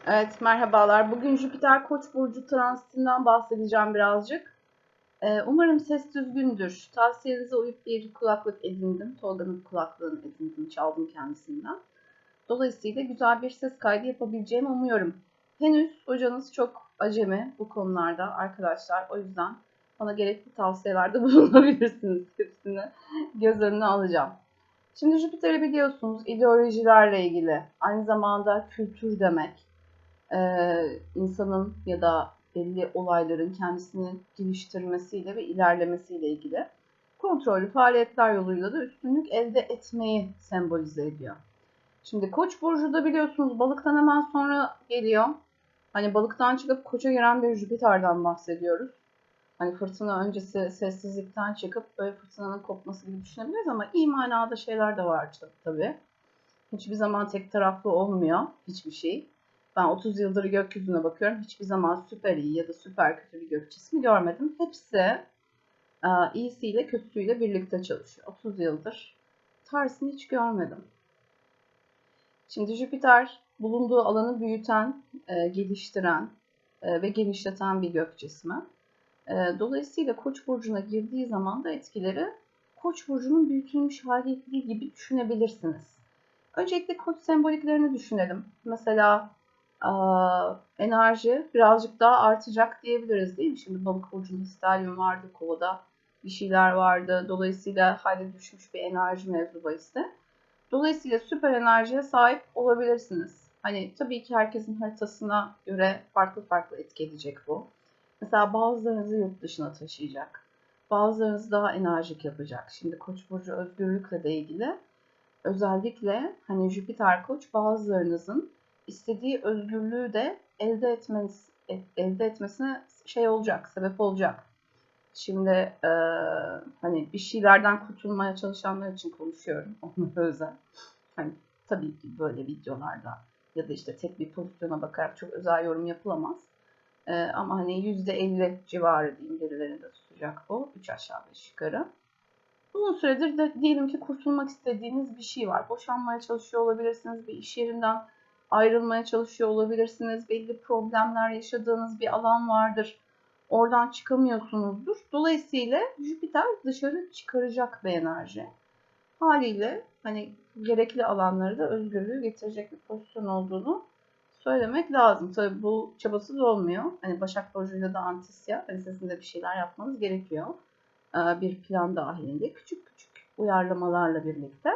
Evet, merhabalar. Bugün Jüpiter Koç burcu transitinden bahsedeceğim birazcık. Umarım ses düzgündür. Tavsiyenize uyup bir kulaklık edindim. Tolga'nın kulaklığını edindim, çaldım kendisinden. Dolayısıyla güzel bir ses kaydı yapabileceğimi umuyorum. Henüz hocanız çok acemi bu konularda arkadaşlar. O yüzden bana gerekli tavsiyelerde bulunabilirsiniz. Hepsini göz önüne alacağım. Şimdi Jüpiter'i biliyorsunuz ideolojilerle ilgili, aynı zamanda kültür demek, insanın ya da belli olayların kendisini geliştirmesiyle ve ilerlemesiyle ilgili kontrollü faaliyetler yoluyla da üstünlük elde etmeyi sembolize ediyor. Şimdi Koç burcu da biliyorsunuz balıktan hemen sonra geliyor. Hani balıktan çıkıp Koç'a giren bir Jüpiter'den bahsediyoruz. Hani fırtına öncesi sessizlikten çıkıp böyle fırtınanın kopması gibi düşünebiliriz ama iyi manada şeyler de var tabii. Hiçbir zaman tek taraflı olmuyor hiçbir şey. Ben 30 yıldır gökyüzüne bakıyorum. Hiçbir zaman süper iyi ya da süper kötü bir gök cismi görmedim. Hepsi iyisiyle kötüsüyle birlikte çalışıyor. 30 yıldır tersini hiç görmedim. Şimdi Jüpiter bulunduğu alanı büyüten, geliştiren ve genişleten bir gök cismi. Dolayısıyla Koç burcuna girdiği zaman da etkileri Koç burcunun büyütülmüş hali gibi düşünebilirsiniz. Öncelikle Koç semboliklerini düşünelim. Mesela enerji birazcık daha artacak diyebiliriz değil mi? Şimdi balık burcunda stelyum vardı, kovada bir şeyler vardı. Dolayısıyla hayli düşmüş bir enerji mevzu bahiste. Dolayısıyla süper enerjiye sahip olabilirsiniz. Hani tabii ki herkesin haritasına göre farklı farklı etki edecek bu. Mesela bazılarınızı yurt dışına taşıyacak. Bazılarınızı daha enerjik yapacak. Şimdi Koç burcu özgürlükle de ilgili. Özellikle hani Jüpiter Koç bazılarınızın istediği özgürlüğü de elde etmesine şey olacak, sebep olacak. Şimdi hani bir şeylerden kurtulmaya çalışanlar için konuşuyorum. Onlara özel. Hani tabii ki böyle videolarda ya da işte tek bir pozisyona bakarak çok özel yorum yapılamaz. Ama hani %50 civarı diyeyim birilerinde tutacak bu. 3 aşağı 5 yukarı. Uzun süredir de diyelim ki kurtulmak istediğiniz bir şey var. Boşanmaya çalışıyor olabilirsiniz. Bir iş yerinden ayrılmaya çalışıyor olabilirsiniz. Belli problemler yaşadığınız bir alan vardır. Oradan çıkamıyorsunuzdur. Dolayısıyla Jüpiter dışarı çıkaracak bir enerji. Haliyle hani gerekli alanları da özgürlüğü getirecek bir pozisyon olduğunu söylemek lazım. Tabii bu çabasız olmuyor. Hani Başak Burcu'yla da Antisya, hani sizin de bir şeyler yapmanız gerekiyor. Bir plan dahilinde küçük küçük uyarlamalarla birlikte.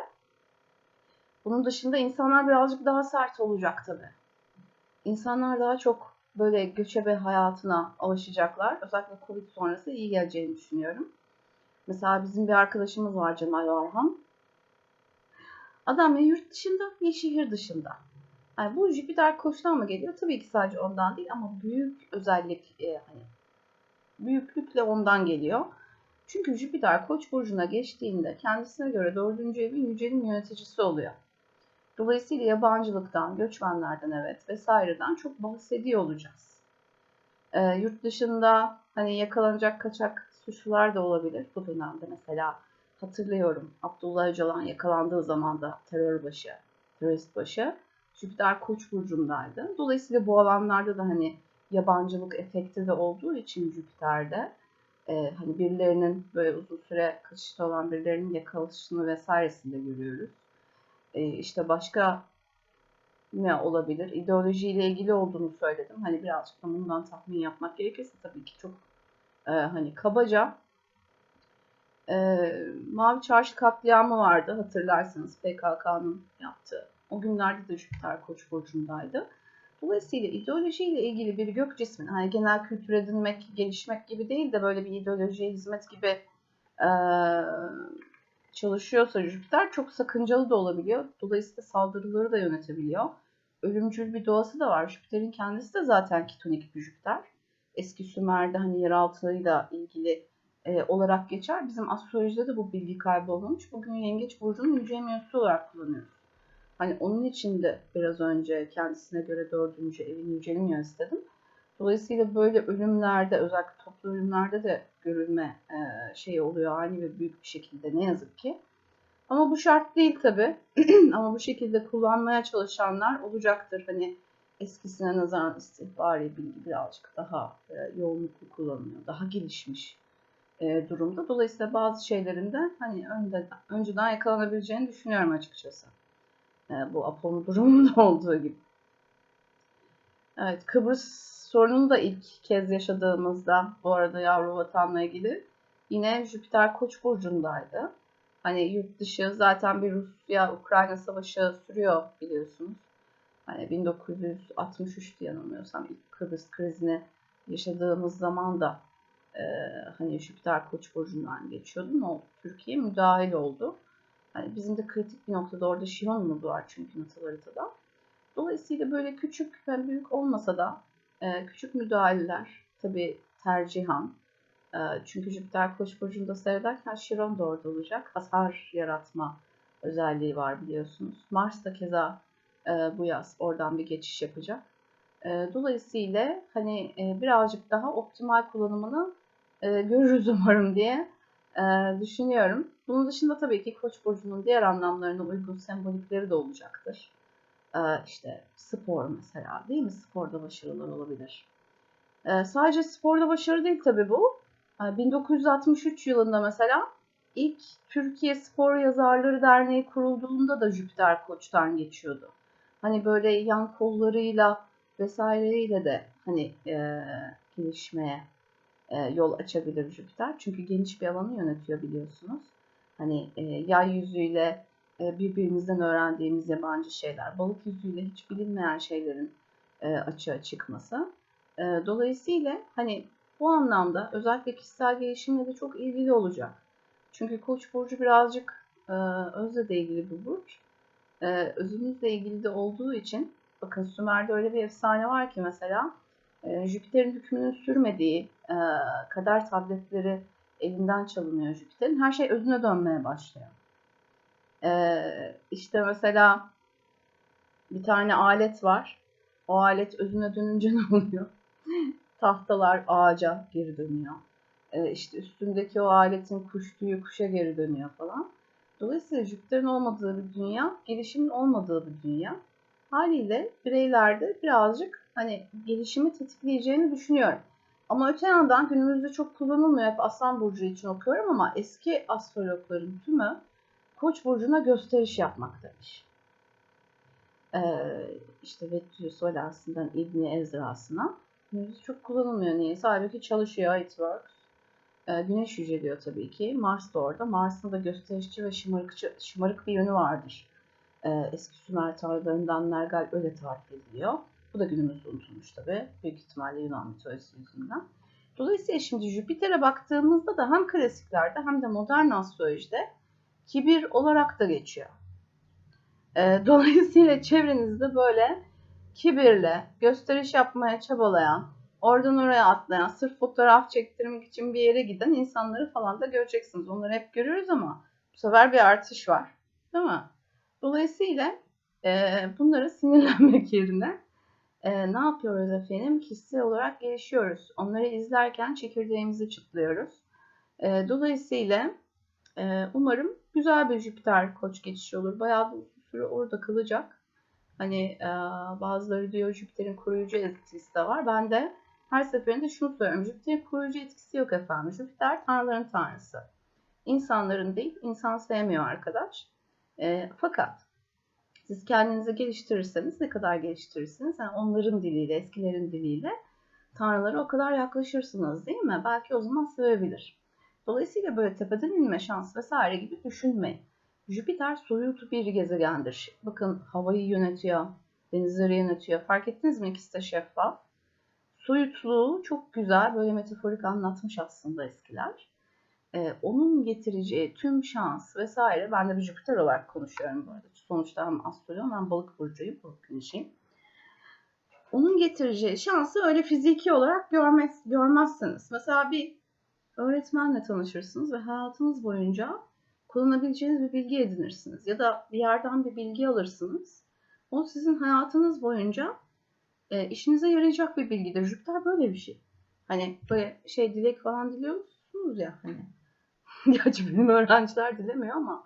Bunun dışında insanlar birazcık daha sert olacak tabii. İnsanlar daha çok böyle göçebe hayatına alışacaklar. Özellikle Covid sonrası iyi geleceğini düşünüyorum. Mesela bizim bir arkadaşımız var Cemal Orhan. Adam ya yurt dışında ya şehir dışında. Yani bu Jüpiter koçtan mı geliyor? Tabii ki sadece ondan değil ama büyük özellik hani büyüklükle ondan geliyor. Çünkü Jüpiter Koç burcuna geçtiğinde kendisine göre 4. evin yücelin yöneticisi oluyor. Dolayısıyla yabancılıktan, göçmenlerden evet vesaireden çok bahsediyor olacağız. Yurt dışında hani yakalanacak kaçak suçlular da olabilir bu dönemde. Mesela hatırlıyorum Abdullah Öcalan yakalandığı zaman da terörist başı Jüpiter Koç burcundaydı. Dolayısıyla bu alanlarda da hani yabancılık efekti de olduğu için Jüpiter'de hani birilerinin böyle uzun süre kaçışta olan birilerinin yakalanışını vesairesini de görüyoruz. İşte başka ne olabilir? İdeolojiyle ilgili olduğunu söyledim. Hani birazcık da bundan tahmin yapmak gerekirse tabii ki çok hani kabaca Mavi Çarşı katliamı vardı hatırlarsınız PKK'nın yaptığı. O günlerde de Jüpiter Koç burcundaydı. Dolayısıyla ideolojiyle ilgili bir gök cismin, hani genel kültür edinmek, gelişmek gibi değil de böyle bir ideolojiye hizmet gibi e, çalışıyorsa Jüpiter çok sakıncalı da olabiliyor. Dolayısıyla saldırıları da yönetebiliyor. Ölümcül bir doğası da var. Jüpiter'in kendisi de zaten ketonik bir Jüpiter. Eski Sümer'de hani yeraltıyla ilgili olarak geçer. Bizim astrolojide de bu bilgi kaybolmamış. Bugün Yengeç Burcu'nun yüce emiyası olarak kullanıyoruz. Hani onun için de biraz önce kendisine göre 4. evin yücelemiyor istedim. Dolayısıyla böyle ölümlerde, özellikle toplu ölümlerde de görülme şeyi oluyor ani ve büyük bir şekilde ne yazık ki. Ama bu şart değil tabii. Ama bu şekilde kullanmaya çalışanlar olacaktır. Hani eskisine nazaran istihbari bilgi birazcık daha yoğunluklu kullanılıyor. Daha gelişmiş durumda. Dolayısıyla bazı şeylerin de hani önceden yakalanabileceğini düşünüyorum açıkçası. Bu Apollo durumunda olduğu gibi. Evet, Kıbrıs sorununu da ilk kez yaşadığımızda bu arada yavru vatanla ilgili yine Jüpiter Koç burcundaydı. Hani yurt dışı zaten bir Rusya-Ukrayna savaşı sürüyor biliyorsunuz. Hani 1963'tü yanılmıyorsam ilk Kıbrıs krizini yaşadığımız zaman da hani Jüpiter Koç burcundan geçiyordu. Ne oldu? Türkiye müdahil oldu. Hani bizim de kritik bir noktada orada Şiron'umuz var çünkü natal haritada. Dolayısıyla böyle küçük ve büyük olmasa da küçük müdahaleler tabii tercihan. Çünkü Jüpiter Koç burcunda seyrederken Şiron da orada olacak. Hasar yaratma özelliği var biliyorsunuz. Mars da keza bu yaz oradan bir geçiş yapacak. Dolayısıyla hani birazcık daha optimal kullanımını görürüz umarım diye düşünüyorum. Bunun dışında tabii ki Koç burcunun diğer anlamlarına uygun sembolikleri de olacaktır. İşte spor mesela değil mi? Sporda başarılar olabilir. Sadece sporda başarı değil tabii bu. 1963 yılında mesela ilk Türkiye Spor Yazarları Derneği kurulduğunda da Jüpiter Koç'tan geçiyordu. Hani böyle yan kollarıyla vesaireyle de hani gelişmeye yol açabilir Jüpiter. Çünkü geniş bir alanı yönetiyor biliyorsunuz. Hani yay yüzüyle birbirimizden öğrendiğimiz yabancı şeyler, balık yüzüyle hiç bilinmeyen şeylerin açığa çıkması. Dolayısıyla hani bu anlamda özellikle kişisel gelişimle de çok ilgili olacak. Çünkü Koç burcu birazcık özle de ilgili bir burç. Özümüzle ilgili de olduğu için bakın Sümer'de öyle bir efsane var ki mesela Jüpiter'in hükmünün sürmediği kader tabletleri elinden çalınıyor Jüpiter'in. Her şey özüne dönmeye başlıyor. İşte mesela bir tane alet var. O alet özüne dönünce ne oluyor? Tahtalar ağaca geri dönüyor. İşte üstündeki o aletin kuş tüyü kuşa geri dönüyor falan. Dolayısıyla Jüpiter'in olmadığı bir dünya, gelişimin olmadığı bir dünya. Haliyle bireylerde birazcık hani gelişimi tetikleyeceğini düşünüyorum. Ama öte yandan günümüzde çok kullanılmıyor. Hep Aslan Burcu için okuyorum ama eski astrologların tümü Koç burcuna gösteriş yapmaktaymış. İşte Vettius Solar'sından İbni Ezra'sına. Günümüzde çok kullanılmıyor niyeyse. Halbuki çalışıyor, it works. Güneş yüceliyor tabii ki. Mars da orada. Mars'ın da gösterişçi ve şımarık bir yönü vardır. Eski Sümer tanrılarından Nergal öyle tarif ediliyor. Bu da günümüzde unutulmuş tabii. Büyük ihtimalle Yunan mitolojisi yüzünden. Dolayısıyla şimdi Jüpiter'e baktığımızda da hem klasiklerde hem de modern astrolojide kibir olarak da geçiyor. Dolayısıyla çevrenizde böyle kibirle, gösteriş yapmaya çabalayan, oradan oraya atlayan, sırf fotoğraf çektirmek için bir yere giden insanları falan da göreceksiniz. Onları hep görüyoruz ama bu sefer bir artış var. Değil mi? Dolayısıyla bunları sinirlenmek yerine ne yapıyoruz efendim? Kişisel olarak gelişiyoruz. Onları izlerken çekirdeğimizi çıtlıyoruz. Dolayısıyla umarım güzel bir Jüpiter Koç geçişi olur. Bayağı bir uzun süre orada kalacak. Hani bazıları diyor Jüpiter'in koruyucu etkisi de var. Ben de her seferinde şunu söylüyorum. Jüpiter'in koruyucu etkisi yok efendim. Jüpiter tanrıların tanrısı. İnsanların değil, insan sevmiyor arkadaş. Fakat siz kendinizi geliştirirseniz, ne kadar geliştirirsiniz, yani onların diliyle, eskilerin diliyle tanrılara o kadar yaklaşırsınız değil mi? Belki o zaman sevebilir. Dolayısıyla böyle tepeden inme şans vesaire gibi düşünmeyin. Jüpiter soyut bir gezegendir. Bakın havayı yönetiyor, denizleri yönetiyor. Fark ettiniz mi? İkisi de şeffaf. Soyutluğu çok güzel, böyle metaforik anlatmış aslında eskiler. Onun getireceği tüm şans vesaire, ben de bir Jüpiter olarak konuşuyorum bu arada. Sonuçta hem astroloğum hem balık burcuyum, balık güneşiyim. Onun getireceği şansı öyle fiziki olarak görmezsiniz. Mesela bir öğretmenle tanışırsınız ve hayatınız boyunca kullanabileceğiniz bir bilgi edinirsiniz. Ya da bir yerden bir bilgi alırsınız. O sizin hayatınız boyunca işinize yarayacak bir bilgidir. Jüpiter böyle bir şey. Hani böyle şey dilek falan diliyorsunuz ya hani. Gerçi benim öğrenciler dilemiyor ama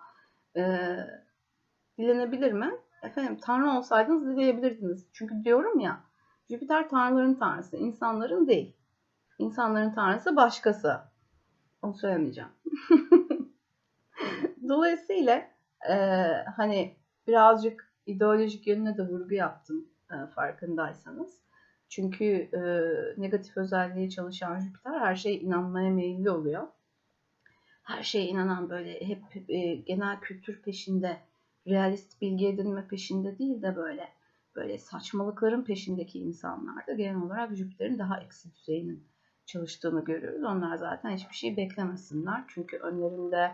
e, dilenebilir mi? efendim tanrı olsaydınız dileyebilirdiniz. Çünkü diyorum ya, Jüpiter tanrıların tanrısı, insanların değil. İnsanların tanrısı başkası. Onu söylemeyeceğim. Dolayısıyla hani birazcık ideolojik yönüne de vurgu yaptım farkındaysanız. Çünkü negatif özelliği çalışan Jüpiter her şeye inanmaya meyilli oluyor. Her şeye inanan, böyle hep genel kültür peşinde, realist bilgi edinme peşinde değil de böyle saçmalıkların peşindeki insanlar da genel olarak Jüpiter'in daha eksi düzeyinin çalıştığını görüyoruz. Onlar zaten hiçbir şey beklemesinler. Çünkü önlerinde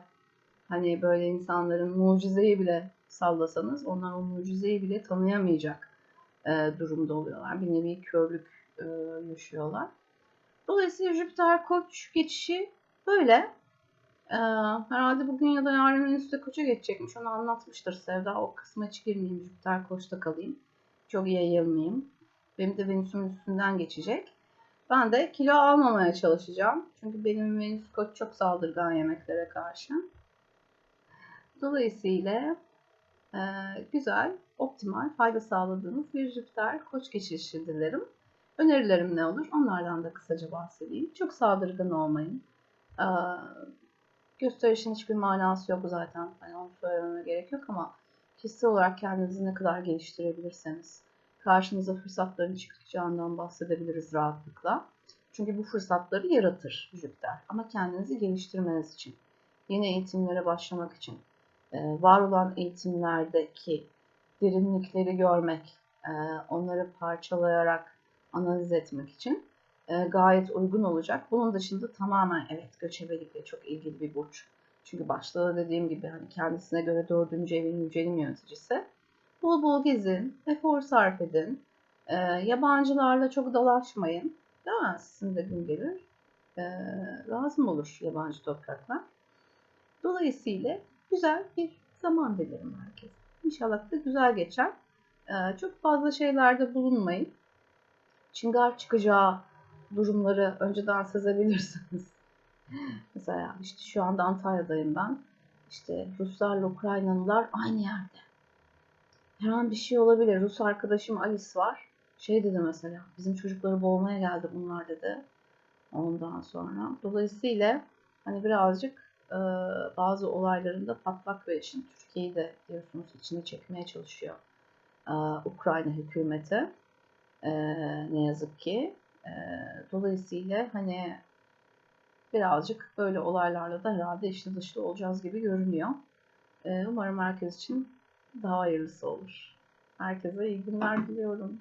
hani böyle insanların mucizeyi bile sallasanız onlar o mucizeyi bile tanıyamayacak durumda oluyorlar. Bir nevi körlük yaşıyorlar. Dolayısıyla Jüpiter Koç geçişi böyle. Herhalde bugün ya da yarın Venüs'te Koç'a geçecekmiş. Onu anlatmıştır Sevda. O kısma hiç girmeyeyim. Jüpiter Koç'ta kalayım. Çok yayılmayayım. Benim de Venüs'ün üstünden geçecek. Ben de kilo almamaya çalışacağım. Çünkü benim Venüs Koç çok saldırgan yemeklere karşı. Dolayısıyla güzel, optimal, fayda sağladığınız bir Jüpiter Koç geçişi dilerim. Önerilerim ne olur? Onlardan da kısaca bahsedeyim. Çok saldırgan olmayın. Gösterişin hiçbir manası yok zaten. Hani onu söylememe gerek yok ama kişisel olarak kendinizi ne kadar geliştirebilirseniz karşınıza fırsatların çıkacağından bahsedebiliriz rahatlıkla. Çünkü bu fırsatları yaratır Jüpiter. Ama kendinizi geliştirmeniz için, yeni eğitimlere başlamak için, var olan eğitimlerdeki derinlikleri görmek, onları parçalayarak analiz etmek için gayet uygun olacak. Bunun dışında tamamen evet göçebelikle çok ilgili bir burç. Çünkü başta da dediğim gibi hani kendisine göre 4. evin yücelim yöneticisi. Bol bol gezin, efor sarf edin. Yabancılarla çok dalaşmayın. Değil mi? Sizin de gün gelir. Lazım olur yabancı topraklar. Dolayısıyla güzel bir zaman dilerim herkese. İnşallah da güzel geçer. Çok fazla şeylerde bulunmayın. Çıngar çıkacağı durumları önceden sezebilirsiniz. Mesela işte şu anda Antalya'dayım ben. İşte Ruslarla Ukraynalılar aynı yerde. Her an bir şey olabilir. Rus arkadaşım Alice var. Şey dedi mesela, bizim çocukları boğmaya geldi bunlar dedi. Ondan sonra. Dolayısıyla hani birazcık bazı olaylarında patlak ve şimdi Türkiye'yi de diyorsunuz içine çekmeye çalışıyor Ukrayna hükümeti. Ne yazık ki. Dolayısıyla hani birazcık böyle olaylarla da herhalde içli dışlı olacağız gibi görünüyor. Umarım herkes için daha hayırlısı olur. Herkese iyi günler diliyorum.